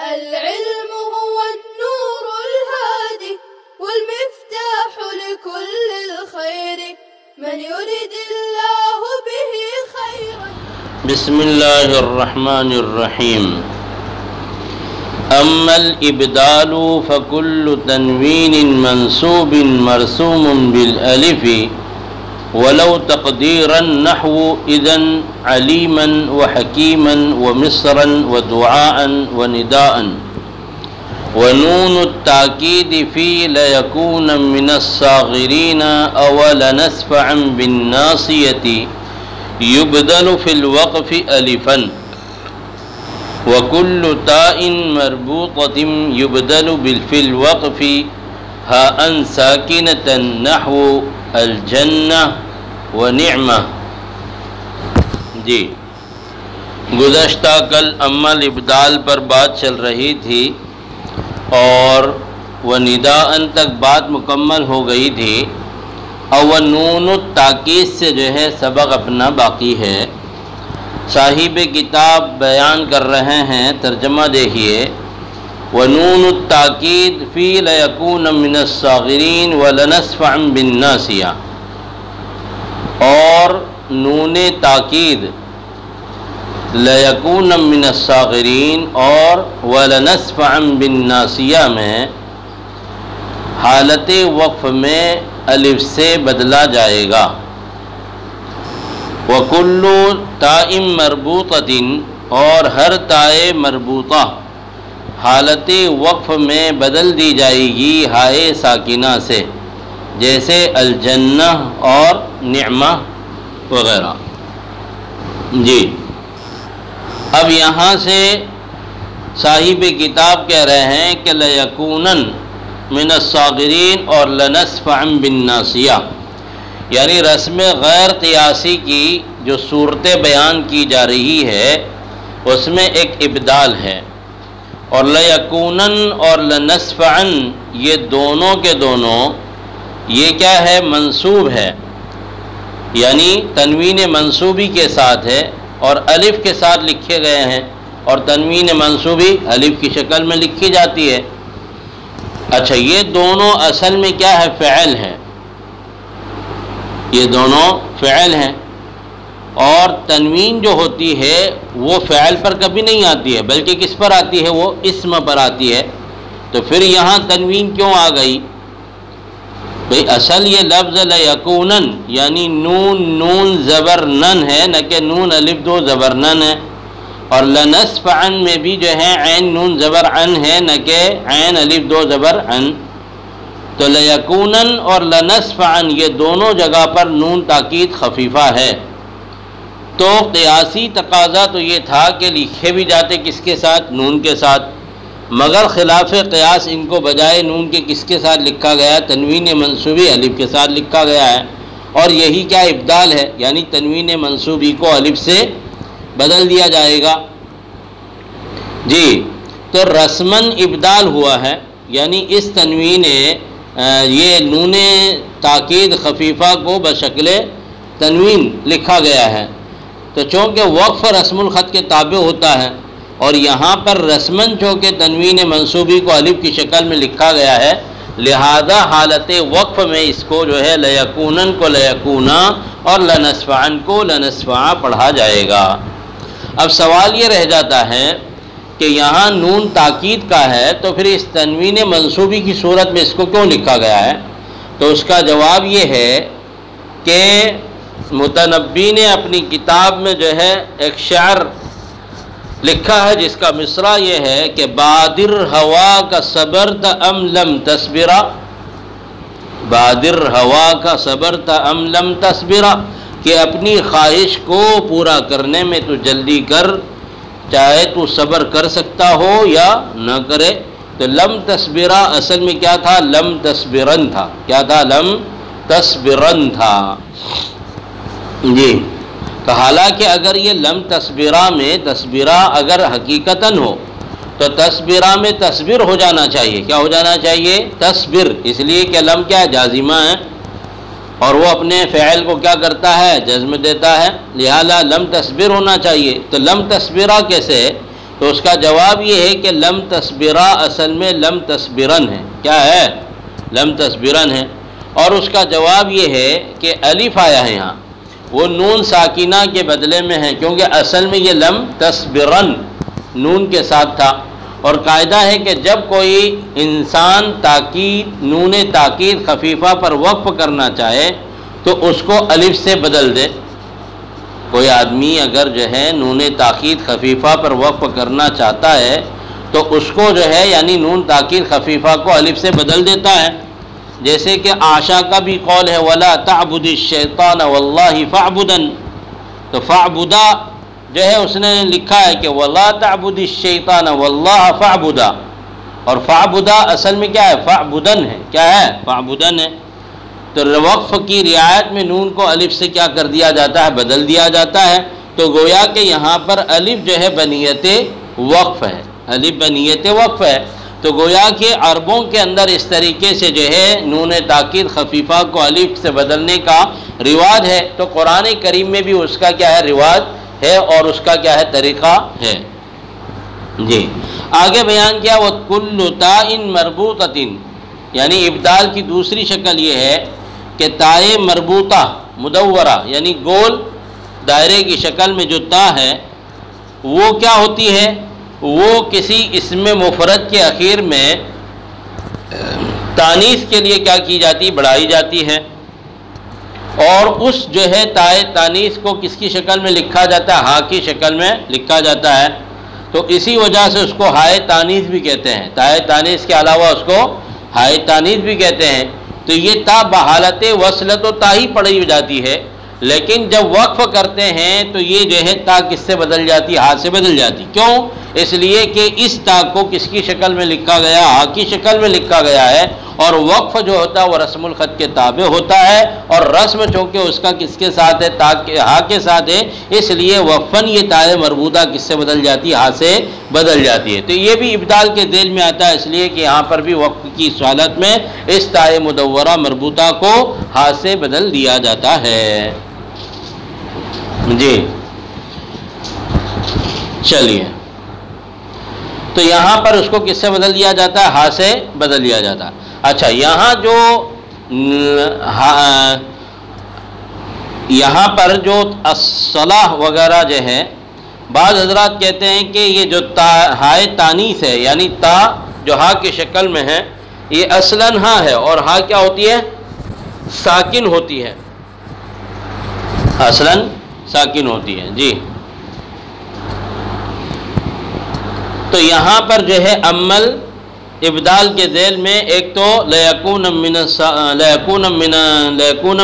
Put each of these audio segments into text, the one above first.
العلم هو النور الهادي والمفتاح لكل الخير من يريد الله به خيرا. بسم الله الرحمن الرحيم. أما الإبدال فكل تنوين منصوب مرسوم بالألف ولو تقديرا نحو إذن عليما وحكيما ومصرا ودعاء ونداء. ونون التأكيد في ليكون من الصاغرين أولنسفعا بالناصية يبدل في الوقف ألفا. وكل تاء مربوطة يبدل في الوقف هاء ساكنة نحو الجنة ونعمة. جی گزشتہ کل اما الابدال پر بات چل رہی تھی اور ونداءً تک بات مکمل ہو گئی تھی، اور نون التاکید سے جو ہے سبق اپنا باقی ہے۔ صاحب کتاب بیان کر رہے ہیں، ترجمہ دیکھیے، وَنُونُ التَّأْكِيدِ فِي لَيَكُونَ مِنَ الصَّاغِرِينَ وَلَنَسْفَعًا بِالنَّاسِيَةِ، اور نون تاکید لَيَكُونَ مِنَ الصَّاغِرِينَ اور وَلَنَسْفَعًا بِالنَّاسِيَةِ میں حالت وقف میں الف سے بدلا جائے گا۔ وَكُلُّ تَاءٍ مَرْبُوطَةٍ اور ہر تائے مربوطہ حالت وقف میں بدل دی جائے گی ہائے ساکنہ سے، جیسے الجنہ اور نعمہ وغیرہ۔ جی اب یہاں سے صاحب کتاب کہہ رہے ہیں کہ لَيَكُونَن مِنَ الصَّاغِرِينَ اور لَنَسْفَعًا بِالنَّاسِيَةِ، یعنی رسم غیر قیاسی کی جو صورتیں بیان کی جا رہی ہے اس میں ایک ابدال ہے، اور لَيَكُونَن اور لَنَسْفَعًا یہ دونوں کے دونوں یہ کیا ہے؟ منصوب ہے، یعنی تنوین منصوبی کے ساتھ ہے اور الف کے ساتھ لکھے گئے ہیں، اور تنوین منصوبی الف کی شکل میں لکھی جاتی ہے۔ اچھا، یہ دونوں اصل میں کیا ہے؟ فعل ہے، یہ دونوں فعل ہیں، اور تنوین جو ہوتی ہے وہ فعل پر کبھی نہیں آتی ہے بلکہ کس پر آتی ہے؟ وہ اسم پر آتی ہے۔ تو پھر یہاں تنوین کیوں آ گئی؟ بھئی اصل یہ لفظ لَيَكُونَن یعنی نون زبر نن ہے، نہ کہ نون الف دو زبر نن ہے، اور لَنَسْفَعًا میں بھی جو ہے عین نون زبر عن ہے، نہ کہ عین الف دو زبر عن۔ تو لَيَكُونَن اور لَنَسْفَعًا یہ دونوں جگہ پر نون تاکید خفیفہ ہے۔ تو قیاسی تقاضا تو یہ تھا کہ لکھے بھی جاتے کس کے ساتھ؟ نون کے ساتھ، مگر خلاف قیاس ان کو بجائے نون کے کس کے ساتھ لکھا گیا؟ تنوین منصوبی الف کے ساتھ لکھا گیا ہے، اور یہی کیا ابدال ہے، یعنی تنوین منصوبی کو الف سے بدل دیا جائے گا۔ جی تو رسماً ابدال ہوا ہے، یعنی اس تنوین یہ نون تاکید خفیفہ کو بشکل تنوین لکھا گیا ہے۔ تو چونکہ وقف رسم الخط کے تابع ہوتا ہے اور یہاں پر رسماً چونکہ تنوین منصوبی کو الف کی شکل میں لکھا گیا ہے، لہذا حالت وقف میں اس کو جو ہے لَيَكُونَن کو لَيَكُونَا اور لَنَسْفَعًا کو لَنَسْفَعًا پڑھا جائے گا۔ اب سوال یہ رہ جاتا ہے کہ یہاں نون تاکید کا ہے تو پھر اس تنوین منصوبی کی صورت میں اس کو کیوں لکھا گیا ہے؟ تو اس کا جواب یہ ہے کہ متنبی نے اپنی کتاب میں جو ہے ایک شعر لکھا ہے جس کا مصرع یہ ہے کہ بادر ہوا کا صبرت ام لم تصبرا، بادر ہوا کا صبرت ام لم تصبرا، کہ اپنی خواہش کو پورا کرنے میں تو جلدی کر، چاہے تو صبر کر سکتا ہو یا نہ کرے۔ تو لم تصبرا اصل میں کیا تھا؟ لم تصبرن تھا۔ کیا تھا؟ لم تصبرن تھا۔ جی تو حالانکہ اگر یہ لم تصبرہ میں تصبرہ اگر حقیقتاً ہو تو تصبرہ میں تصبر ہو جانا چاہیے۔ کیا ہو جانا چاہیے؟ تصبر، اس لیے کہ لم کیا ہے؟ جازمہ ہے، اور وہ اپنے فعل کو کیا کرتا ہے؟ جزم دیتا ہے، لہذا لم تصبر ہونا چاہیے۔ تو لم تصبرہ کیسے؟ تو اس کا جواب یہ ہے کہ لم تصبرا اصل میں لم تصبرن ہے. کیا ہے؟ لم تصبرن ہے. اور اس کا جواب یہ ہے کہ الف آیا ہے یہاں، وہ نون ساکینہ کے بدلے میں ہے، کیونکہ اصل میں یہ لم تصبرن نون کے ساتھ تھا. اور قاعدہ ہے کہ جب کوئی انسان تاکید نون تاکید خفیفہ پر وقف کرنا چاہے تو اس کو الف سے بدل دے. کوئی آدمی اگر جو ہے نون تاکید خفیفہ پر وقف کرنا چاہتا ہے تو اس کو جو ہے یعنی نون تاکید خفیفہ کو الف سے بدل دیتا ہے. جیسے کہ عائشہ کا بھی قول ہے وَلَا تَعْبُدِ الشَّيْطَانَ وَاللَّهِ فَاعْبُدًا، تو فَاعْبُدَا جو ہے اس نے لکھا ہے کہ وَلَا تَعْبُدِ الشَّيْطَانَ وَاللَّهَ فَاعْبُدًا، اور فَاعْبُدَا اصل میں کیا ہے؟ فَاعْبُدًا ہے. کیا ہے؟ فَاعْبُدًا ہے. تو وقف کی رعایت میں نون کو الف سے کیا کر دیا جاتا ہے؟ بدل دیا جاتا ہے. تو گویا کہ یہاں پر الف جو ہے بنیت وقف ہے، الف بنیت وقف ہے. تو گویا کہ عربوں کے اندر اس طریقے سے جو ہے نون تاکید خفیفہ کو الف سے بدلنے کا رواج ہے. تو قرآن کریم میں بھی اس کا کیا ہے؟ رواج ہے اور اس کا کیا ہے؟ طریقہ ہے. جی آگے بیان کیا وَكُلُّ تَاءٍ مَرْبُوطَةٍ، یعنی ابدال کی دوسری شکل یہ ہے کہ تائے مربوطہ مدورہ یعنی گول دائرے کی شکل میں جو تا ہے وہ کیا ہوتی ہے؟ وہ کسی اسم مفرد کے اخیر میں تانیث کے لیے کیا کی جاتی؟ بڑھائی جاتی ہے. اور اس جو ہے تائے تانیث کو کس کی شکل میں لکھا جاتا ہے؟ ہا کی شکل میں لکھا جاتا ہے. تو اسی وجہ سے اس کو ہائے تانیث بھی کہتے ہیں. تائے تانیث کے علاوہ اس کو ہائے تانیث بھی کہتے ہیں. تو یہ تا بحالت وصلت و تا ہی پڑھی جاتی ہے، لیکن جب وقف کرتے ہیں تو یہ جو ہے تا کس سے بدل جاتی؟ ہا سے بدل جاتی. کیوں؟ اس لیے کہ اس تا کو کس کی شکل میں لکھا گیا؟ ہا کی شکل میں لکھا گیا ہے. اور وقف جو ہوتا ہے وہ رسم الخط کے تابع ہوتا ہے، اور رسم چونکہ اس کا کس کے ساتھ ہے؟ تا کے ہا کے ساتھ ہے. اس لیے وقفاً یہ تائے مربوطہ کس سے بدل جاتی ہے؟ ہا سے بدل جاتی ہے. تو یہ بھی ابدال کے ذیل میں آتا ہے، اس لیے کہ یہاں پر بھی وقف کی حالت میں اس تائے مدورہ مربوطہ کو ہا سے بدل دیا جاتا ہے. جی چلیے، تو یہاں پر اس کو کس سے بدل دیا جاتا ہے؟ ہا سے بدل دیا جاتا ہے. اچھا یہاں جو یہاں پر جو الصلاح وغیرہ جو ہے بعض حضرات کہتے ہیں کہ یہ جو ہائے تانیث ہے یعنی تا جو ہا کی شکل میں ہے یہ اصلاً ہا ہے، اور ہا کیا ہوتی ہے؟ ساکن ہوتی ہے، اصلاً ساکن ہوتی ہے. جی تو یہاں پر جو ہے عمل ابدال کے ذیل میں ایک تو لیکون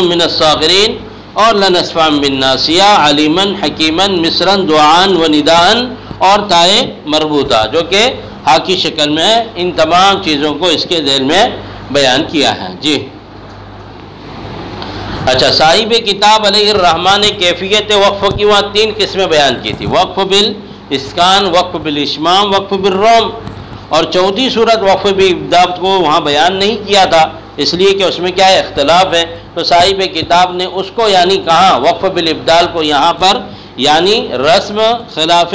من الصاغرین اور لنصفا بالناسیہ علیما حکیما مصرا دعاء و نداء اور تائے مربوطہ جو کہ ہا کی شکل میں ہے. ان تمام چیزوں کو اس کے ذیل میں بیان کیا ہے. جی اچھا صاحب کتاب علیہ الرحمٰن نے کیفیت وقف کی وہاں 3 قسمیں بیان کی تھی: وقف بالاسکان، وقف بالاشمام، وقف بالروم. اور چوتھی صورت وقف بالابدال کو وہاں بیان نہیں کیا تھا، اس لیے کہ اس میں کیا ہے؟ اختلاف ہے. تو صاحب کتاب نے اس کو یعنی کہاں وقف بالابدال کو یہاں پر یعنی رسم خلاف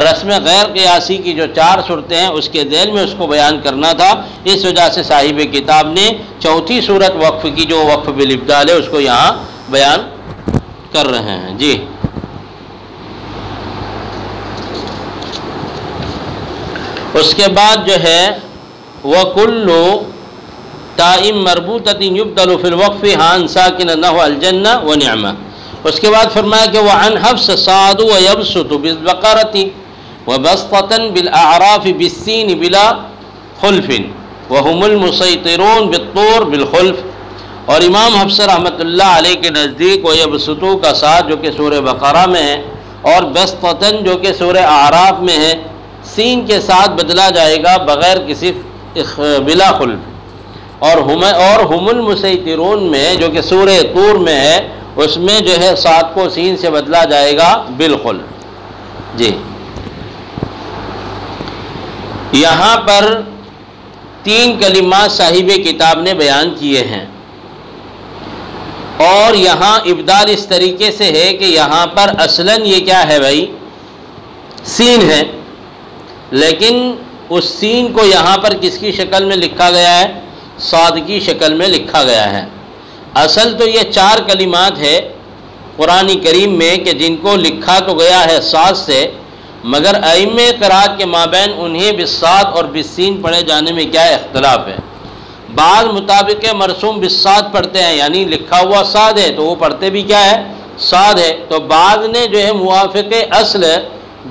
رسم غیر قیاسی کی جو 4 صورتیں ہیں اس کے ذیل میں اس کو بیان کرنا تھا. اس وجہ سے صاحب کتاب نے چوتھی صورت وقف کی جو وقف بالابدال ہے اس کو یہاں بیان کر رہے ہیں. جی اس کے بعد جو ہے وَكُلُّ تَاءٍ مَرْبُوطَةٍ يُبْدَلُ فِي الْوَقْفِ حَانْ سَاكِنًا نَحْوَ الْجَنَّةِ وَنِعْمَةٍ. اس کے بعد فرمایا کہ وَعَنْ حَفْصٍ صَعَدُ وَيَبْسُطُ بِالْبَقَرَةِ وَبَسْطَةً بِالْأَعْرَافِ بِالسِّينِ بِلَا خُلْفٍ وَهُمُ الْمُسَيْطِرُونَ بِالطُّورِ بِالْخُلْفِ. اور امام حفص رحمۃ اللہ علیہ کے نزدیک وَيَبْسُطُ کا ساتھ جو کہ سورہ بقرہ میں ہے اور بسطةً جو کہ سورہ اعراف میں ہے سین کے ساتھ بدلا جائے گا بغیر کسی بلا خلف. اور ہم المسیطرون میں جو کہ سورہ طور میں ہے اس میں جو ہے سات کو سین سے بدلا جائے گا بالخلف. جی یہاں پر 3 کلمات صاحب کتاب نے بیان کیے ہیں، اور یہاں ابدال اس طریقے سے ہے کہ یہاں پر اصلاً یہ کیا ہے بھائی؟ سین ہے، لیکن اس سین کو یہاں پر کس کی شکل میں لکھا گیا ہے؟ صاد کی شکل میں لکھا گیا ہے۔ اصل تو یہ 4 کلمات ہے قرآن کریم میں کہ جن کو لکھا تو گیا ہے صاد سے، مگر ائمہ قرات کے مابین انہیں بالصاد اور بالسین پڑھے جانے میں کیا اختلاف ہے۔ بعض مطابق مرسوم بالصاد پڑھتے ہیں، یعنی لکھا ہوا صاد ہے تو وہ پڑھتے بھی کیا ہے؟ صاد ہے۔ تو بعض نے جو ہے موافق اصل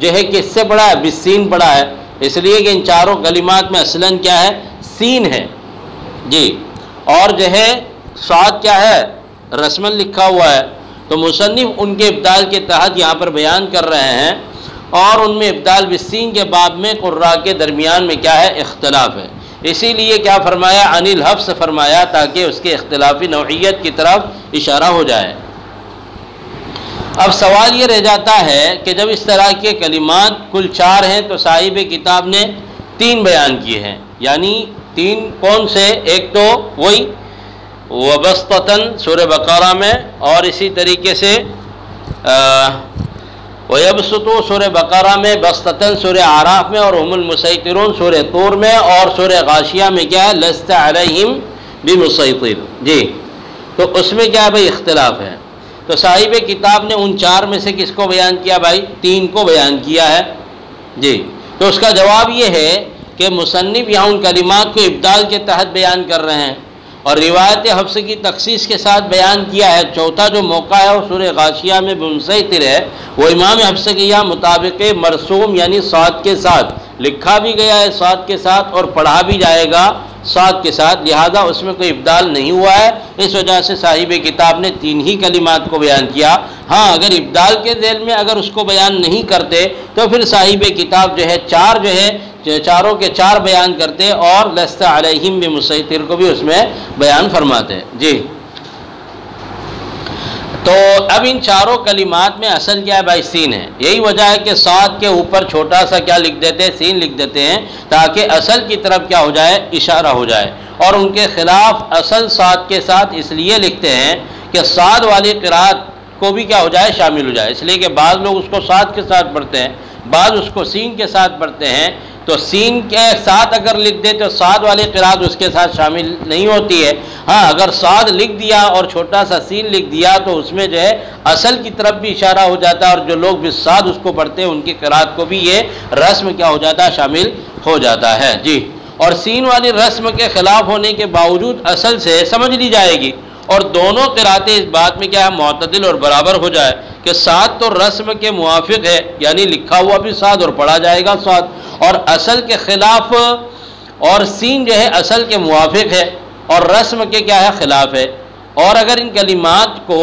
جو ہے کس سے پڑھا ہے؟ بالسین پڑھا ہے، اس لیے کہ ان 4 کلمات میں اصلاً کیا ہے؟ سین ہے جی، اور جو ہے صاد کیا ہے؟ رسماً لکھا ہوا ہے۔ تو مصنف ان کے ابدال کے تحت یہاں پر بیان کر رہے ہیں، اور ان میں ابدال بالسین کے باب میں قراء کے درمیان میں کیا ہے؟ اختلاف ہے۔ اسی لیے کیا فرمایا؟ عن الحفظ فرمایا، تاکہ اس کے اختلافی نوعیت کی طرف اشارہ ہو جائے۔ اب سوال یہ رہ جاتا ہے کہ جب اس طرح کے کلمات کل 4 ہیں تو صاحب کتاب نے 3 بیان کیے ہیں، یعنی 3 کون سے؟ ایک تو وہی وبسطتاً سورہ بقرہ میں، اور اسی طریقے سے وَيَبْسُطُ سورہ بقرہ میں، بسطتاً سورہ اعراف میں، اور هم المسیطرون سورہ طور میں، اور سورہ غاشیہ میں کیا ہے؟ لست علیہم بمسیطر جی۔ تو اس میں کیا ہے بھائی؟ اختلاف ہے۔ تو صاحب کتاب نے ان 4 میں سے کس کو بیان کیا بھائی؟ 3 کو بیان کیا ہے جی۔ تو اس کا جواب یہ ہے کہ مصنف یہاں ان کلمات کو ابدال کے تحت بیان کر رہے ہیں، اور روایت حفص کی تخصیص کے ساتھ بیان کیا ہے۔ چوتھا جو موقع ہے وہ سورہ غاشیہ میں بمسیطر ہے، وہ امام حفص کے یہاں مطابق مرسوم یعنی صاد کے ساتھ لکھا بھی گیا ہے، صاد کے ساتھ، اور پڑھا بھی جائے گا صاد کے ساتھ، لہذا اس میں کوئی ابدال نہیں ہوا ہے۔ اس وجہ سے صاحب کتاب نے 3 ہی کلمات کو بیان کیا۔ ہاں اگر ابدال کے ذیل میں اگر اس کو بیان نہیں کرتے تو پھر صاحب کتاب جو ہے 4 جو ہے 4 کے 4 بیان کرتے، اور لست علیہم بمسیطر کو بھی اس میں بیان فرماتے جی۔ تو اب ان 4 کلمات میں اصل کیا ہے بھائی؟ سین ہے۔ یہی وجہ ہے کہ صاد کے اوپر چھوٹا سا کیا لکھ دیتے ہیں؟ سین لکھ دیتے ہیں، تاکہ اصل کی طرف کیا ہو جائے؟ اشارہ ہو جائے۔ اور ان کے خلاف اصل صاد کے ساتھ اس لیے لکھتے ہیں کہ صاد والی قرات کو بھی کیا ہو جائے؟ شامل ہو جائے، اس لیے کہ بعض لوگ اس کو صاد کے ساتھ پڑھتے ہیں، بعض اس کو سین کے ساتھ پڑھتے ہیں۔ تو سین کے ساتھ اگر لکھ دے تو صاد والی قرات اس کے ساتھ شامل نہیں ہوتی ہے۔ ہاں اگر صاد لکھ دیا اور چھوٹا سا سین لکھ دیا تو اس میں جو ہے اصل کی طرف بھی اشارہ ہو جاتا ہے، اور جو لوگ بھی صاد اس کو پڑھتے ہیں ان کی قرات کو بھی یہ رسم کیا ہو جاتا ہے؟ شامل ہو جاتا ہے جی۔ اور سین والی رسم کے خلاف ہونے کے باوجود اصل سے سمجھ لی جائے گی، اور دونوں قراتیں اس بات میں کیا ہے؟ معتدل اور برابر ہو جائے کہ صاد تو رسم کے موافق ہے، یعنی لکھا ہوا بھی صاد اور پڑھا جائے گا صاد، اور اصل کے خلاف، اور سین جو ہے اصل کے موافق ہے اور رسم کے کیا ہے؟ خلاف ہے۔ اور اگر ان کلمات کو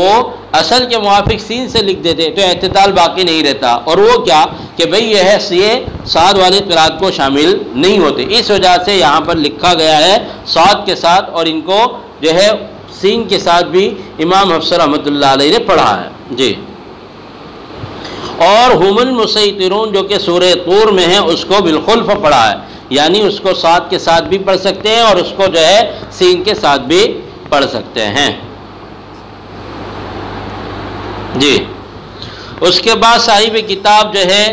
اصل کے موافق سین سے لکھ دیتے تو اعتدال باقی نہیں رہتا، اور وہ کیا کہ بھئی یہ ہے یہ صاد والی قرات کو شامل نہیں ہوتے۔ اس وجہ سے یہاں پر لکھا گیا ہے صاد کے ساتھ، اور ان کو جو ہے سین کے ساتھ بھی امام حفص رحمۃ اللہ علیہ نے پڑھا ہے جی۔ اور هم المسیطرون جو کہ سورہ طور میں ہے اس کو بالخلف پڑھا ہے، یعنی اس کو صاد کے ساتھ بھی پڑھ سکتے ہیں اور اس کو جو ہے سین کے ساتھ بھی پڑھ سکتے ہیں جی۔ اس کے بعد صاحب کتاب جو ہے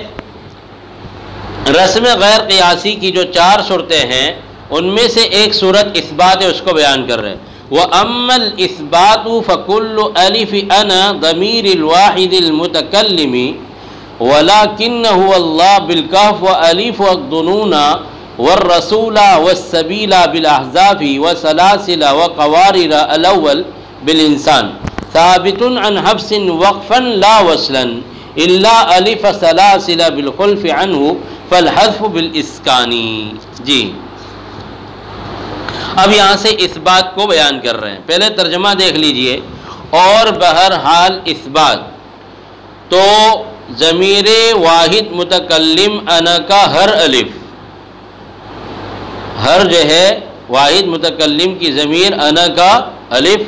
رسم غیر قیاسی کی جو 4 صورتیں ہیں ان میں سے ایک صورت اثبات ہے، اس کو بیان کر رہے ہیں۔ وَأَمَّا الْإِثْبَاتُ فَكُلُّ أَلِفِ أَنَا ضَمِيرِ الْوَاحِدِ الْمُتَكَلِّمِ وَلَكِنَّهُ اللَّهُ بِالْكَهْفِ وَأَلِفُ الظُّنُونَ وَالرَّسُولَ وَالسَّبِيلَ بِالْأَحْزَابِ وَسَلَاسِلَ وَقَوَارِرَ الْأَوَّلِ بِالْإِنسَانِ ثَابِتٌ عَنْ حَفْصٍ وَقْفًا لَا وَصْلًا إِلَّا أَلِفَ سَلَاسِلَ بِالْخُلْفِ عَنْهُ فَالْحَذْفُ بِالْإِسْكَانِ جی۔ اب یہاں سے اثبات کو بیان کر رہے ہیں، پہلے ترجمہ دیکھ لیجئے۔ اور بہرحال اثبات تو ضمیر واحد متکلم انا کا ہر الف، ہر جو ہے واحد متکلم کی ضمیر انا کا الف،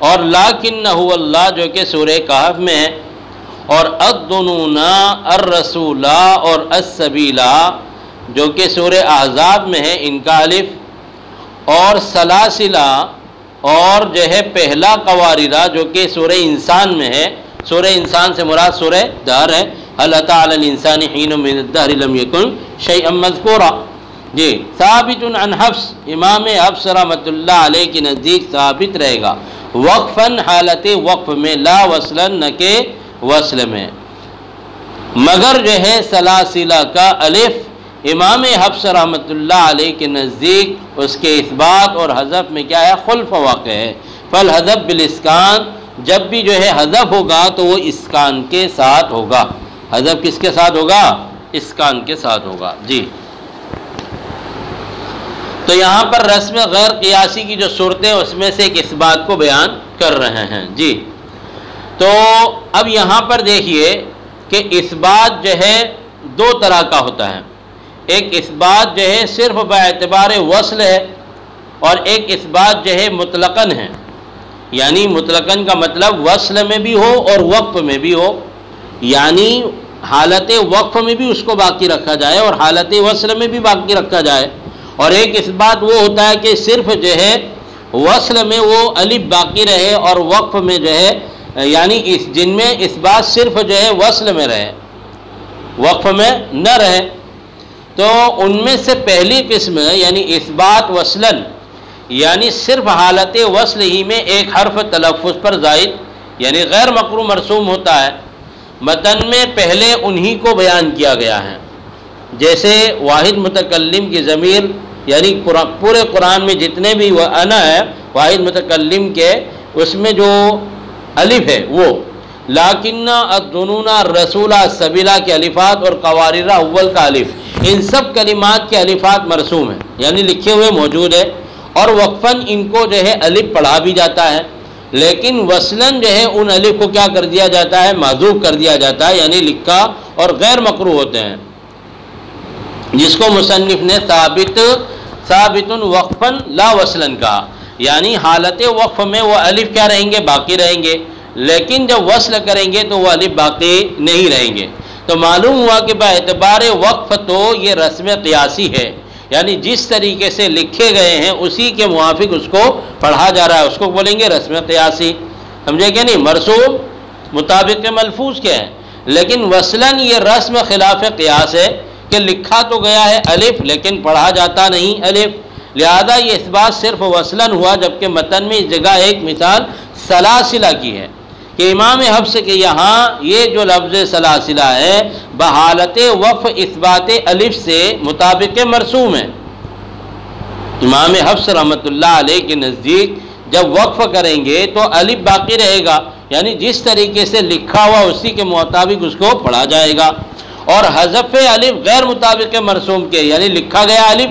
اور لکنہ اللہ جو کہ سورہ کہف میں ہے، اور الظنون الرسول اور السبیل جو کہ سورہ احزاب میں ہے ان کا الف، اور سلاسلہ اور جو ہے پہلا قواررہ جو کہ سورہ انسان میں ہے، سورہ انسان سے مراد سورہ دہر ہے، هل اتى على الانسان حين من الدهر لم يكن شیئا مذکورا. جی ثابت عن حفص، امام حفص رحمۃ اللہ علیہ کے نزدیک ثابت رہے گا وقفاً حالت وقف میں، لا وصلاً نہ کہ وصل میں. مگر جو ہے سلاسلہ کا الف امام حفص رحمۃ اللہ علیہ کے نزدیک اس کے اثبات اور حذف میں کیا ہے؟ خلف واقع ہے. فالحذف بالاسکان، جب بھی جو ہے حذف ہوگا تو وہ اسکان کے ساتھ ہوگا. حذف کس کے ساتھ ہوگا؟ اسکان کے ساتھ ہوگا. جی تو یہاں پر رسم غیر قیاسی کی جو صورتیں اس میں سے ایک اثبات کو بیان کر رہے ہیں. جی تو اب یہاں پر دیکھیے کہ اثبات جو ہے دو طرح کا ہوتا ہے. ایک اثبات جو ہے صرف باعتبار وصل ہے، اور ایک اثبات جو ہے مطلقاً ہے. یعنی مطلقاً کا مطلب وصل میں بھی ہو اور وقف میں بھی ہو، یعنی حالت وقف میں بھی اس کو باقی رکھا جائے اور حالت وصل میں بھی باقی رکھا جائے. اور ایک اثبات وہ ہوتا ہے کہ صرف جو ہے وصل میں وہ الف باقی رہے اور وقف میں جو ہے یعنی جن میں اثبات صرف جو ہے وصل میں رہے، وقف میں نہ رہے. تو ان میں سے پہلی قسم ہے یعنی اثبات وصلاً، یعنی صرف حالت وصل ہی میں ایک حرف تلفظ پر زائد یعنی غیر مقروء مرسوم ہوتا ہے. متن میں پہلے انہی کو بیان کیا گیا ہے، جیسے واحد متکلم کی ضمیر، یعنی پورے قرآن میں جتنے بھی وہ انا ہے واحد متکلم کے، اس میں جو الف ہے وہ لاکن الظنون الرسول سبیلا کے الفات اور قواریر اول کا الف، ان سب کلمات کے الفات مرسوم ہیں یعنی لکھے ہوئے موجود ہے. اور وقفاً ان کو جو ہے الف پڑھا بھی جاتا ہے، لیکن وصلاً جو ہے ان الف کو کیا کر دیا جاتا ہے؟ محذوف کر دیا جاتا ہے، یعنی لکھا اور غیر مقروء ہوتے ہیں، جس کو مصنف نے ثابت وقفاً لا وصلاً کہا. یعنی حالت وقف میں وہ الف کیا رہیں گے؟ باقی رہیں گے، لیکن جب وصل کریں گے تو وہ الف باقی نہیں رہیں گے. تو معلوم ہوا کہ باعتبار وقف تو یہ رسم قیاسی ہے، یعنی جس طریقے سے لکھے گئے ہیں اسی کے موافق اس کو پڑھا جا رہا ہے، اس کو بولیں گے رسم قیاسی. سمجھے کہ نہیں؟ مرسوم مطابق ملفوظ کے ہیں، لیکن وصلاً یہ رسم خلاف قیاس ہے کہ لکھا تو گیا ہے الف لیکن پڑھا جاتا نہیں الف. لہذا یہ اثبات صرف وصلاً ہوا، جبکہ متن میں اس جگہ ایک مثال سلاسلہ کی ہے کہ امام حفص کے یہاں یہ جو لفظ سلاسلہ ہے بحالت وقف اثبات الف سے مطابق مرسوم ہے. امام حفص رحمۃ اللہ علیہ کے نزدیک جب وقف کریں گے تو الف باقی رہے گا، یعنی جس طریقے سے لکھا ہوا اسی کے مطابق اس کو پڑھا جائے گا. اور حذف الف غیر مطابق مرسوم کے، یعنی لکھا گیا الف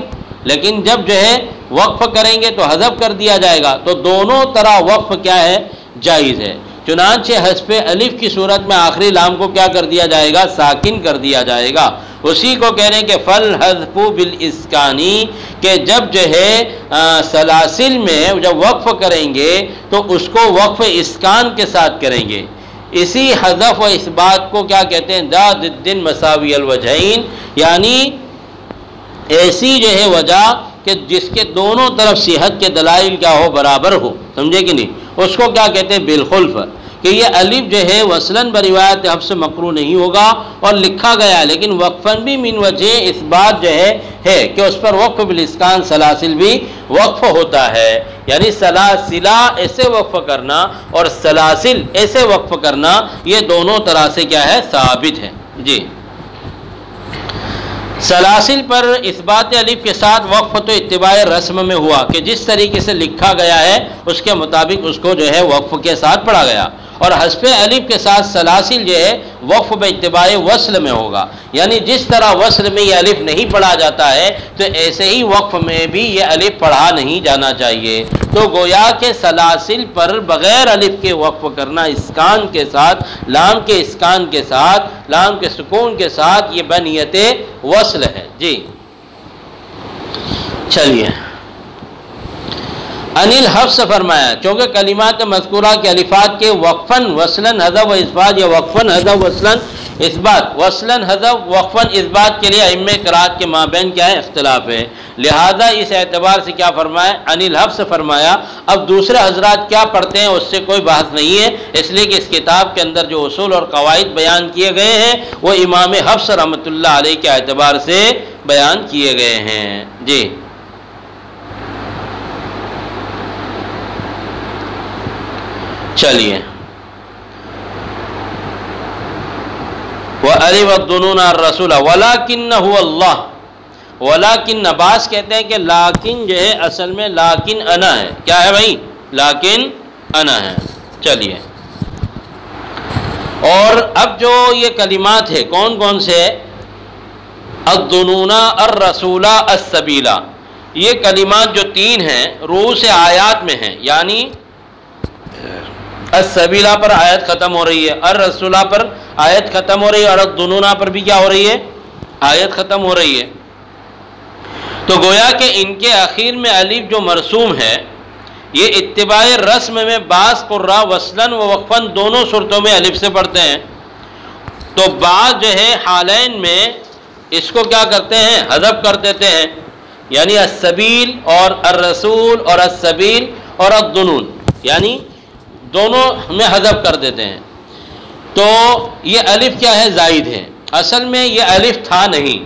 لیکن جب جو ہے وقف کریں گے تو حذف کر دیا جائے گا. تو دونوں طرح وقف کیا ہے؟ جائز ہے. چنانچہ حذف الف کی صورت میں آخری لام کو کیا کر دیا جائے گا؟ ساکن کر دیا جائے گا. اسی کو کہہ رہے ہیں کہ فالحذف بالاسکانی، کہ جب جو ہے سلاسل میں جب وقف کریں گے تو اس کو وقف اسکان کے ساتھ کریں گے. اسی حذف و اثبات کو کیا کہتے ہیں؟ ذا ضد مساوی الوجہین، یعنی ایسی جو ہے وجہ کہ جس کے دونوں طرف صحت کے دلائل کیا ہو؟ برابر ہو. سمجھے کہ نہیں؟ اس کو کیا کہتے ہیں؟ بالخلف. کہ یہ الف جو ہے وصلاً بروایت حفص مقروء نہیں ہوگا اور لکھا گیا، لیکن وقفاً بھی من وجہ اثبات جو ہے کہ اس پر وقف بالاسکان سلاسل بھی وقف ہوتا ہے. یعنی سلاسلہ ایسے وقف کرنا اور سلاسل ایسے وقف کرنا یہ دونوں طرح سے کیا ہے؟ ثابت ہے. جی سلاسل پر اثبات الف کے ساتھ وقف تو اتباع رسم میں ہوا کہ جس طریقے سے لکھا گیا ہے اس کے مطابق اس کو جو ہے وقف کے ساتھ پڑھا گیا. اور حذف الف کے ساتھ سلاسل جو ہے وقف بے اتباع وصل میں ہوگا، یعنی جس طرح وصل میں یہ الف نہیں پڑھا جاتا ہے تو ایسے ہی وقف میں بھی یہ الف پڑھا نہیں جانا چاہیے. تو گویا کہ سلاسل پر بغیر الف کے وقف کرنا اسکان کے ساتھ، لام کے اسکان کے ساتھ، لام کے سکون کے ساتھ یہ بنیت وصل ہے. جی چلیے انل حفص فرمایا چونکہ کلمات مذکورہ کے الفات کے وقفاً وصلاً حذف و اثبات یا وقفاً حذف وصلاً اثبات، وصلاً حذف وقفاً اثبات کے لیے ائمہ قرات کے مابین کیا ہے؟ اختلاف ہے. لہذا اس اعتبار سے کیا فرمایا؟ انل حفص فرمایا. اب دوسرے حضرات کیا پڑھتے ہیں اس سے کوئی بحث نہیں ہے، اس لیے کہ اس کتاب کے اندر جو اصول اور قواعد بیان کیے گئے ہیں وہ امام حفص رحمۃ اللہ علیہ کے اعتبار سے بیان کیے گئے ہیں. جی چلیے. وَأَلِفَ الظُّنُونَ الرَّسُولَ وَلَكِنَّهُ اللَّهُ. وَلَكِنَّ باس کہتے ہیں کہ لیکن جو ہے اصل میں لیکن انا ہے. کیا ہے بھائی؟ لیکن انا ہے. چلیے. اور اب جو یہ کلمات ہے کون کون سے؟ الظنون الرسول السبیل. یہ کلمات جو تین ہیں رؤوس آیات میں ہیں، یعنی السبیلہ پر آیت ختم ہو رہی ہے، الرسولہ پر آیت ختم ہو رہی ہے، اور الظنونہ پر بھی کیا ہو رہی ہے؟ آیت ختم ہو رہی ہے. تو گویا کہ ان کے آخر میں الف جو مرسوم ہے یہ اتباع رسم میں بعض قراء وصلاً و وقفاً دونوں صورتوں میں الف سے پڑھتے ہیں. تو بعض جو ہے حالین میں اس کو کیا کرتے ہیں؟ حذف کر دیتے ہیں، یعنی السبیل اور الرسول اور السبیل اور الظنون، یعنی دونوں میں حذف کر دیتے ہیں. تو یہ الف کیا ہے؟ زائد ہے. اصل میں یہ الف تھا نہیں،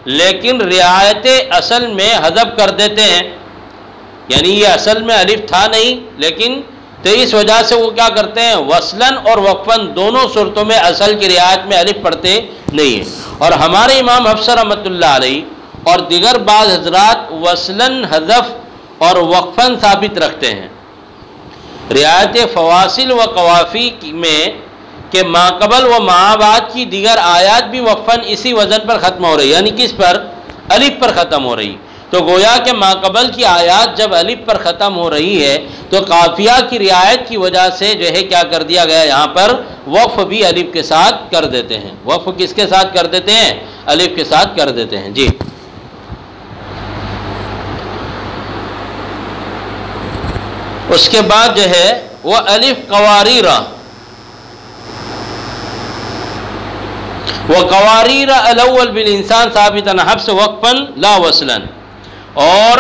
لیکن رعایت اصل میں حذف کر دیتے ہیں. یعنی یہ اصل میں الف تھا نہیں، لیکن تو اس وجہ سے وہ کیا کرتے ہیں؟ وصلاً اور وقفاً دونوں صورتوں میں اصل کی رعایت میں الف پڑھتے نہیں ہیں. اور ہمارے امام حفص رحمۃ اللہ علیہ اور دیگر بعض حضرات وصلاً حذف اور وقفاً ثابت رکھتے ہیں. رعایت فواصل و قوافی میں کہ ماقبل و معابعد کی دیگر آیات بھی وقفاً اسی وزن پر ختم ہو رہی، یعنی کس پر؟ الف پر ختم ہو رہی. تو گویا کہ ماقبل کی آیات جب الف پر ختم ہو رہی ہے تو قافیہ کی رعایت کی وجہ سے جو ہے کیا کر دیا گیا؟ یہاں پر وقف بھی الف کے ساتھ کر دیتے ہیں. وقف کس کے ساتھ کر دیتے ہیں؟ الف کے ساتھ کر دیتے ہیں. جی اس کے بعد جو ہے وہ الف قواریرہ، وقواریرہ الاول بالانسان ثابتا حبس وقفا لا وصلا. اور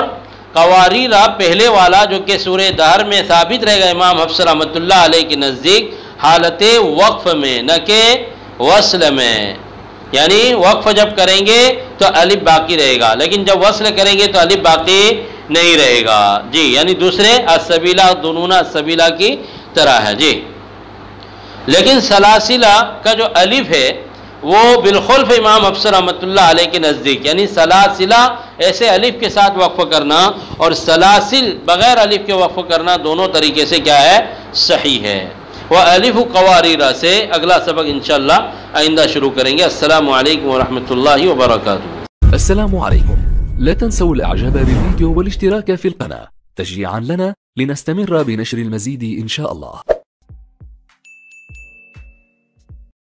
قواریرہ پہلے والا جو کہ سورہ دہر میں ثابت رہے گا امام حفص رحمۃ اللہ علیہ کے نزدیک حالت وقف میں، نہ کہ وصل میں. یعنی وقف جب کریں گے تو الف باقی رہے گا، لیکن جب وصل کریں گے تو الف باقی نہیں رہے گا. جی یعنی دوسرے السبیلہ الظنون السبیلہ کی طرح ہے. جی لیکن سلاسلہ کا جو الف ہے وہ بالخلف امام حفص رحمۃ اللہ علیہ کے نزدیک، یعنی سلاسلہ ایسے الف کے ساتھ وقف کرنا اور سلاسل بغیر الف کے وقف کرنا دونوں طریقے سے کیا ہے؟ صحیح ہے. وہ الف قواریرہ سے اگلا سبق انشاءاللہ آئندہ شروع کریں گے. السلام علیکم ورحمۃ اللہ وبرکاتہ. السلام عليكم. لا تنسوا الاعجاب بالفيديو والاشتراك في القناة تشجيعا لنا لنستمر بنشر المزيد إن شاء الله.